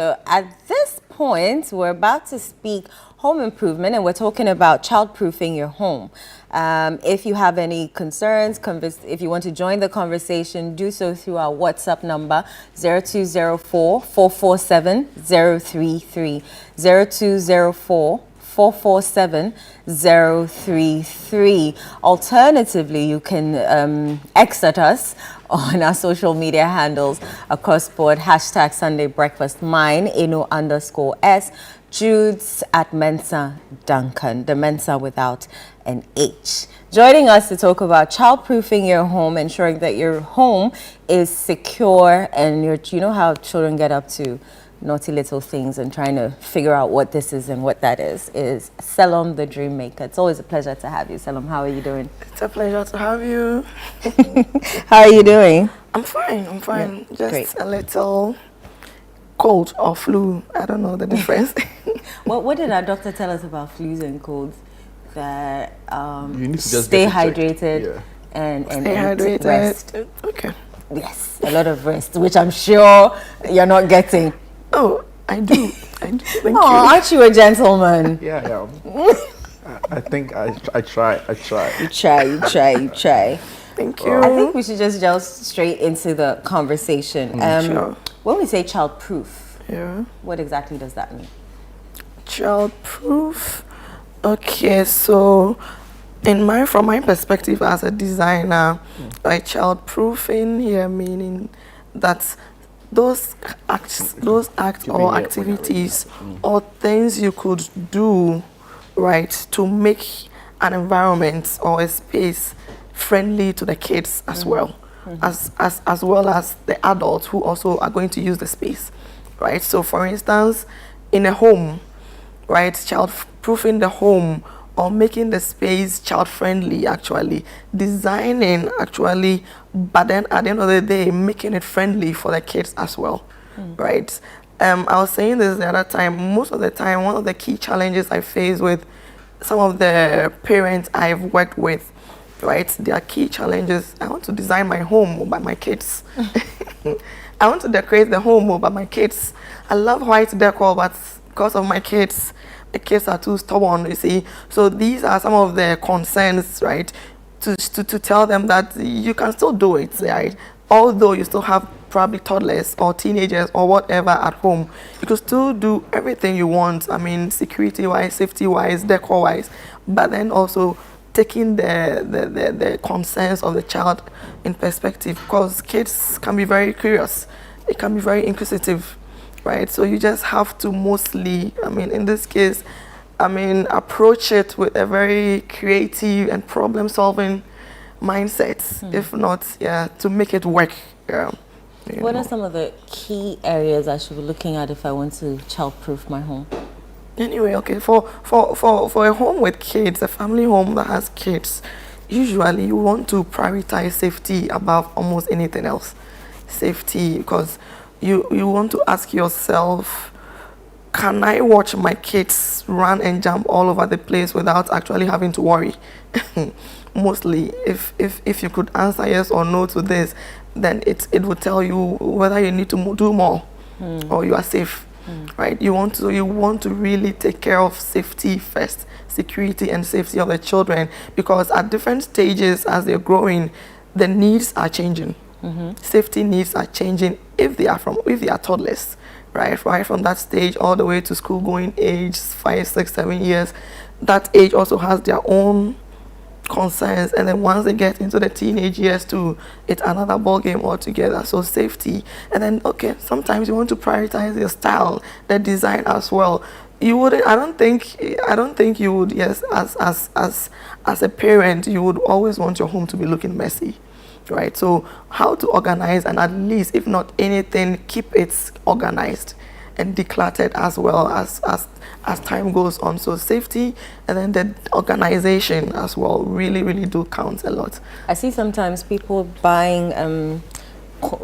So at this point, we're about to speak home improvement, and we're talking about childproofing your home. If you have any concerns, if you want to join the conversation, do so through our WhatsApp number 0204 447 033 0204 447 033. Alternatively, you can exit us on our social media handles across board, hashtag Sunday Breakfast, mine, Eno_S, Jude's at Mensa Duncan, the Mensa without an H. Joining us to talk about childproofing your home, ensuring that your home is secure, and you know how children get up to naughty little things and trying to figure out what this is and what that is Selom the Dream Maker. It's always a pleasure to have you, Selom. How are you doing? It's a pleasure to have you. How are you doing? I'm fine, Yeah, just great. A little cold or flu. I don't know the difference. What did our doctor tell us about flus and colds? That you need to just stay hydrated, yeah. and Stay hydrated. Rest. Okay. Yes, a lot of rest, which I'm sure you're not getting. Oh, I do. Thank you. Aren't you a gentleman? Yeah. I think I try. You try. Thank you. I think we should just delve straight into the conversation. Sure. When we say childproof, Yeah. what exactly does that mean? Childproof. Okay, so from my perspective as a designer, by childproofing here meaning that those acts or activities or things you could do, right, to make an environment or a space friendly to the kids as well, as well as the adults who also are going to use the space, right? So for instance, in a home, right, childproofing the home or making the space child-friendly, actually designing, but then at the end of the day making it friendly for the kids as well, right? I was saying this the other time, most of the time one of the key challenges I face with some of the parents I've worked with, right, their key challenges: I want to design my home by my kids. I want to decorate the home by my kids. I love white decor, but because of my kids, the kids are too stubborn, you see. So these are some of the concerns, right, to tell them that you can still do it, right? Although you still have probably toddlers or teenagers or whatever at home, you can still do everything you want. I mean, security-wise, safety-wise, decor-wise, but then also taking the concerns of the child in perspective, because kids can be very curious. They can be very inquisitive, right? So you just have to mostly, I mean, in this case, approach it with a very creative and problem-solving mindset. If not, to make it work. What are some of the key areas I should be looking at if I want to childproof my home? Anyway, okay, for a home with kids, a family home that has kids, usually you want to prioritize safety above almost anything else. Safety, because you want to ask yourself, can I watch my kids run and jump all over the place without actually having to worry? Mostly, if you could answer yes or no to this, then it would tell you whether you need to do more or you are safe, right? You want to really take care of safety first, security and safety of the children, because at different stages as they're growing, the needs are changing. Safety needs are changing if they are toddlers, right from that stage all the way to school going age, 5, 6, 7 years. That age also has their own concerns, and then once they get into the teenage years too, it's another ball game altogether. So safety, and then okay, sometimes you want to prioritize your style, the design as well. You wouldn't, I don't think you would, yes, as a parent, you would always want your home to be looking messy, right? So how to organize, and at least, if not anything, keep it organized and decluttered as well as time goes on. So safety and then the organization as well really do count a lot. I see sometimes people buying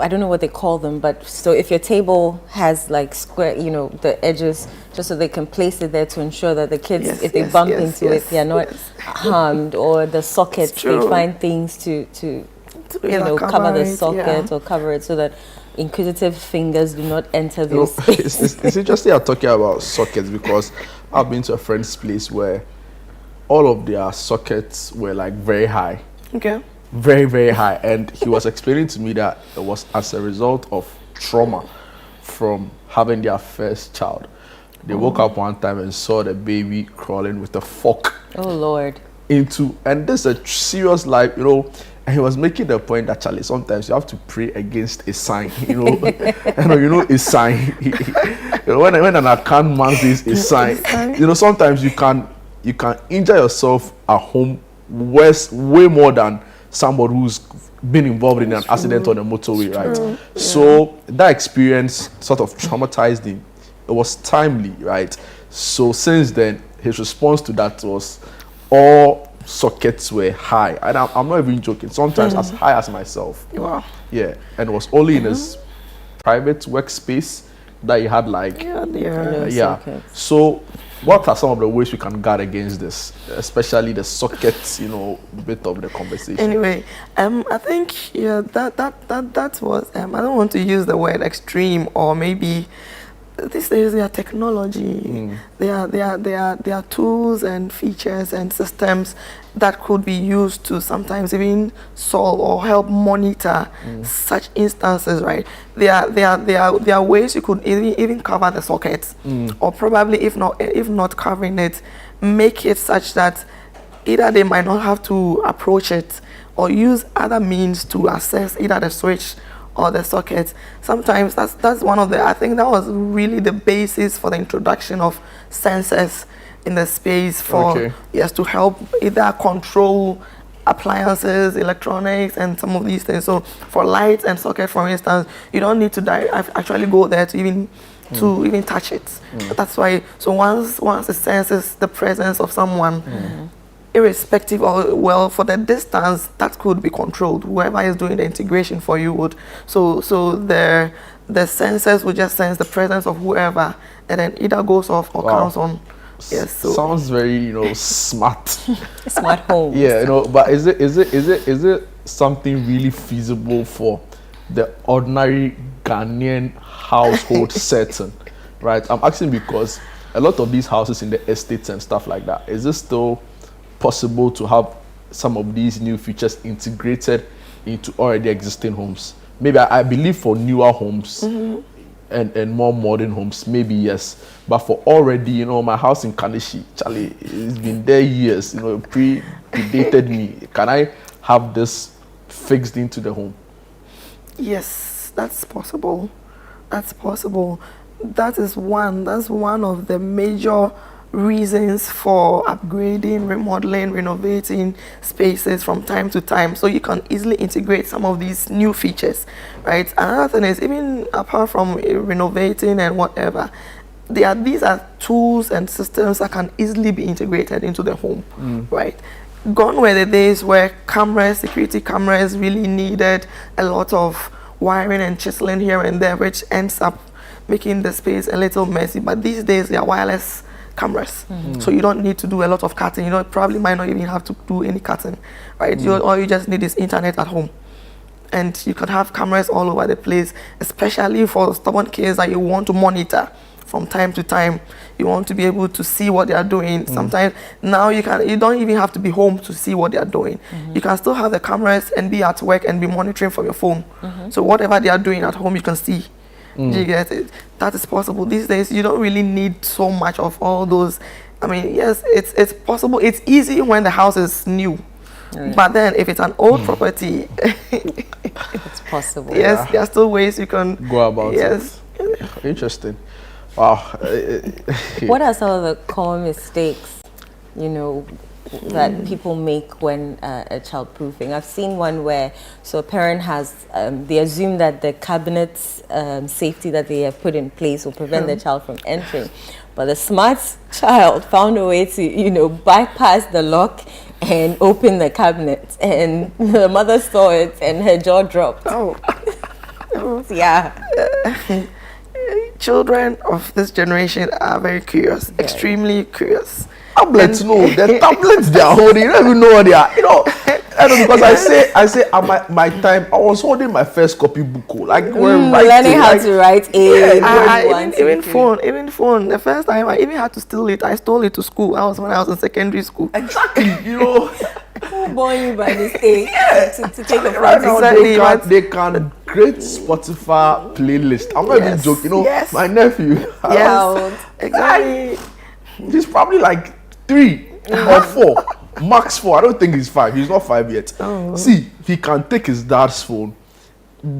I don't know what they call them, but so if your table has like square, the edges, just so they can place it there to ensure that the kids, if they bump into it, they are not harmed, or the sockets, they find things to cover the socket or cover it so that inquisitive fingers do not enter You know, those spaces. it's interesting you're talking about sockets because I've been to a friend's place where all of their sockets were like very high. Okay. Very, very high. And he was explaining to me that it was as a result of trauma from having their first child. They woke up one time and saw the baby crawling with a fork Oh Lord. into, and this is a serious life, you know. And he was making the point that, Charlie, sometimes you have to pray against a sign, you know. You know, a sign. You know, when an account man says a sign, you know, sometimes you can injure yourself at home way more than somebody who's been involved in an accident on the motorway, right? So that experience sort of traumatized him. It was timely, right? So since then, his response to that was all sockets were high. And I'm not even joking. Sometimes as high as myself. Wow. Yeah. And it was only in his private workspace that he had like, No yeah. sockets. So what are some of the ways we can guard against this, especially the sockets, you know, bit of the conversation? Anyway, I think that was I don't want to use the word extreme, or maybe these days they are technology. They are tools and features and systems that could be used to sometimes even solve or help monitor such instances, right? There are ways you could even cover the sockets, or probably if not covering it, make it such that either they might not have to approach it or use other means to access either the switch or the socket. Sometimes that's one of the, I think that was really the basis for the introduction of sensors in the space for, yes, to help either control appliances, electronics, and some of these things. So for lights and socket, for instance, you don't need to actually go there to even touch it. That's why, so once it senses the presence of someone, irrespective of, well, for the distance, that could be controlled. Whoever is doing the integration for you would. So the sensors would just sense the presence of whoever, and then either goes off or comes on. Yes. So sounds very, you know, smart. Smart home. Yeah, you know, but is it something really feasible for the ordinary Ghanaian household setting? Right. I'm asking because a lot of these houses in the estates and stuff like that, is it still possible to have some of these new features integrated into already existing homes? Maybe I believe for newer homes and more modern homes, maybe yes. But for already, you know, my house in Kanishi, Charlie, it's been there years, you know, predated me. Can I have this fixed into the home? yes, that's possible. That's possible. That's one of the major reasons for upgrading, remodeling, renovating spaces from time to time, so you can easily integrate some of these new features, right? Another thing is, even apart from renovating and whatever, these are tools and systems that can easily be integrated into the home, right? Gone were the days where security cameras really needed a lot of wiring and chiseling here and there, which ends up making the space a little messy. But these days they are wireless cameras, so you don't need to do a lot of cutting. You know, probably might not even have to do any cutting, right? All you just need is internet at home, and you can have cameras all over the place, especially for stubborn kids that you want to monitor from time to time. You want to be able to see what they are doing. Sometimes now you don't even have to be home to see what they are doing. You can still have the cameras and be at work and be monitoring from your phone. So whatever they are doing at home, you can see. Do you get it? That is possible. These days, you don't really need so much of all those. I mean, yes, it's possible. It's easy when the house is new. But then if it's an old property, It's possible. yes, there are still ways you can go about it. Yes. Interesting. Wow. What are some of the common mistakes, you know, that people make when childproofing? I've seen one where, so a parent has, they assume that the cabinet's safety that they have put in place will prevent the child from entering. But the smart child found a way to, you know, bypass the lock and open the cabinet. And the mother saw it and her jaw dropped. Oh. Yeah. Children of this generation are very curious, extremely curious. Tablets, no, the tablets they are holding, you don't even know what they are. You know, I know, because I say at my time I was holding my first copybook, like we're learning how to write even phone. The first time I even had to steal it. I stole it to school. I was when I was in secondary school. Exactly, you know. Who born you by mistake to take a Right photo? now, they can create Spotify playlist. I'm not even joking. You know, my nephew. Yes, exactly. He's probably like 3 or 4, max 4. I don't think he's 5. He's not 5 yet. See, he can take his dad's phone,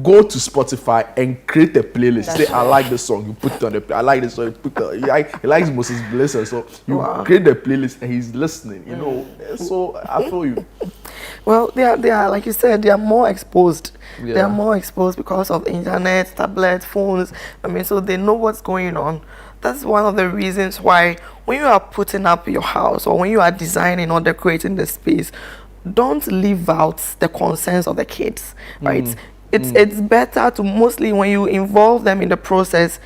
go to Spotify and create a playlist. Say, I like the song, you put it on the play. I like the song, you put it on. He likes Moses Blesser, so you create the playlist and he's listening, you know. So I feel you. Well, they are like you said, they are more exposed. Yeah. They are more exposed because of the internet, tablets, phones. I mean, so they know what's going on. That's one of the reasons why when you are putting up your house or when you are designing or decorating the space, don't leave out the concerns of the kids, right? It's better to mostly when you involve them in the process,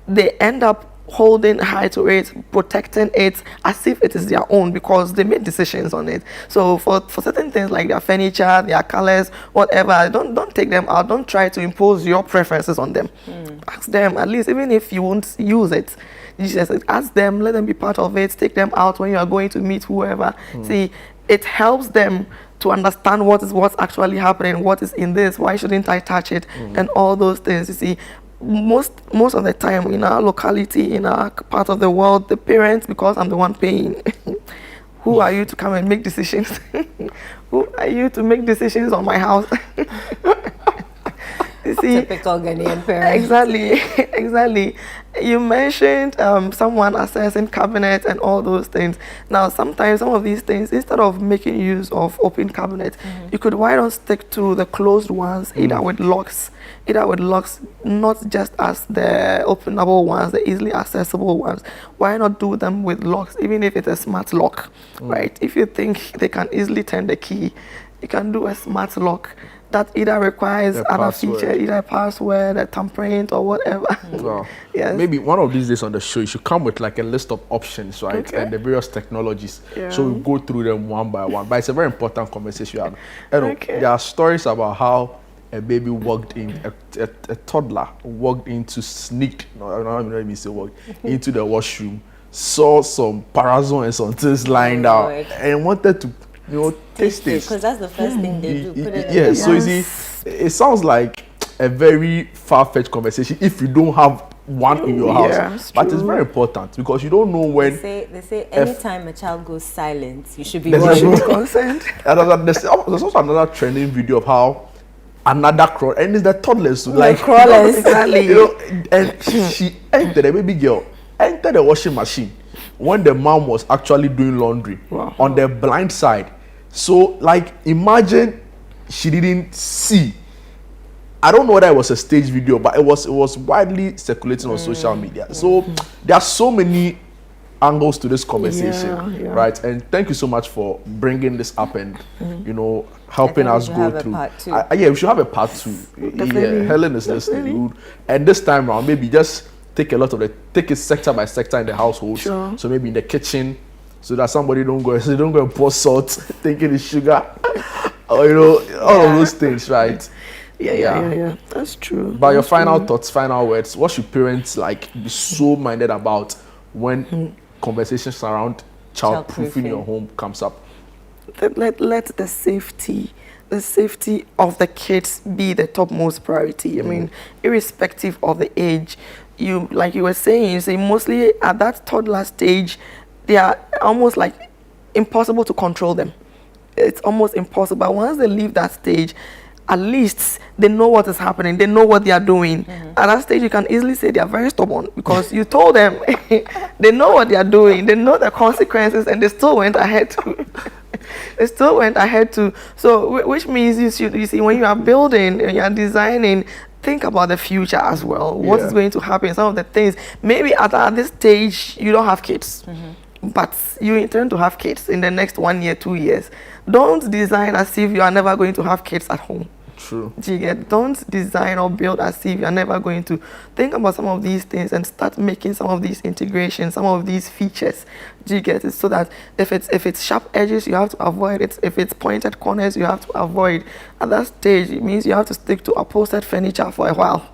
they end up holding high to it, protecting it as if it is their own because they made decisions on it. So for certain things like their furniture, their colors, whatever, don't take them out. Don't try to impose your preferences on them. Ask them, at least even if you won't use it, you just ask them, let them be part of it, take them out when you are going to meet whoever. See, it helps them to understand what's actually happening, what is in this, why shouldn't I touch it, and all those things. You see, most of the time in our locality, in our part of the world, the parents, because I'm the one paying, who are you to come and make decisions? Who are you to make decisions on my house? You see, Typical Ghanaian parents. Exactly. You mentioned someone assessing cabinets and all those things. Now, sometimes some of these things, instead of making use of open cabinets, you could why don't stick to the closed ones, either with locks, not just as the openable ones, the easily accessible ones. Why not do them with locks, even if it's a smart lock, right? If you think they can easily turn the key, you can do a smart lock that either requires other feature, either a password, a thumbprint, or whatever. Wow. Yes. Maybe one of these days on the show, you should come with like a list of options, right? Okay. And the various technologies. Yeah. So we go through them one by one. But it's a very important conversation you have. You know, Okay. there are stories about how a baby walked in, a toddler walked into, sneaked, no, I don't even say walked, into the washroom, saw some parazone and some things lying out, and wanted to, you know, taste it. Because that's the first thing they do. Put it in Yeah, the so you see, it sounds like a very far-fetched conversation if you don't have one in your house. But it's very important because you don't know when. They say anytime a child goes silent, you should be There's worried. Consent. And there's also another trending video of how another crawl, and it's the toddlers like crawlers. Exactly. You know, and she entered, a baby girl entered the washing machine when the mom was actually doing laundry on the blind side. So like imagine she didn't see. I don't know whether it was a stage video, but it was widely circulating on social media. So there are so many angles to this conversation, right? And thank you so much for bringing this up and you know helping us go through. Yeah, we should have a part 2. Yeah, Helen is listening, and this time around maybe just take it sector by sector in the household. Sure. So maybe in the kitchen, so that somebody don't go and pour salt thinking it's sugar, or you know all of those things, right? Yeah. That's true. But your final thoughts, final words. What should parents like be so minded about when conversations around childproofing your home comes up? Let the safety of the kids be the topmost priority. I mean, irrespective of the age, you were saying, mostly at that toddler stage, they are almost like impossible to control them. It's almost impossible. But once they leave that stage, at least they know what is happening. They know what they are doing. At that stage, you can easily say they are very stubborn because you told them they know what they are doing. They know the consequences, and they still went ahead to. So, which means you see, when you are building and you are designing, think about the future as well. What is going to happen? Some of the things, maybe at this stage, you don't have kids. But you intend to have kids in the next 1 year, 2 years. Don't design as if you are never going to have kids at home. True. Do you get? Don't design or build as if you're never going to think about some of these things and start making some of these integrations, some of these features. Do you get it? So that if it's sharp edges, you have to avoid it. If it's pointed corners, you have to avoid. At that stage, it means you have to stick to upholstered furniture for a while.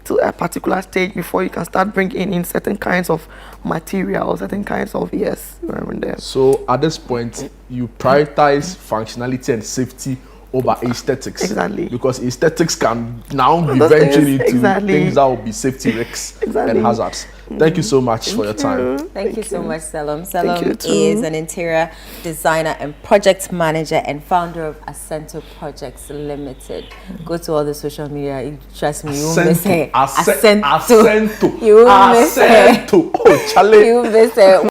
To a particular stage before you can start bringing in certain kinds of material, certain kinds of there. So at this point, you prioritize functionality and safety over aesthetics. Exactly. Because aesthetics can now be Those eventually things, to exactly. things that will be safety risks and hazards. Thank you so much for your time. Thank you so much, Salom. you Salom too. is an interior designer and project manager and founder of Acento Projects Limited. Go to all the social media. Trust me, you will miss her. Acento. You will miss her. Oh, Charlie. You will miss her.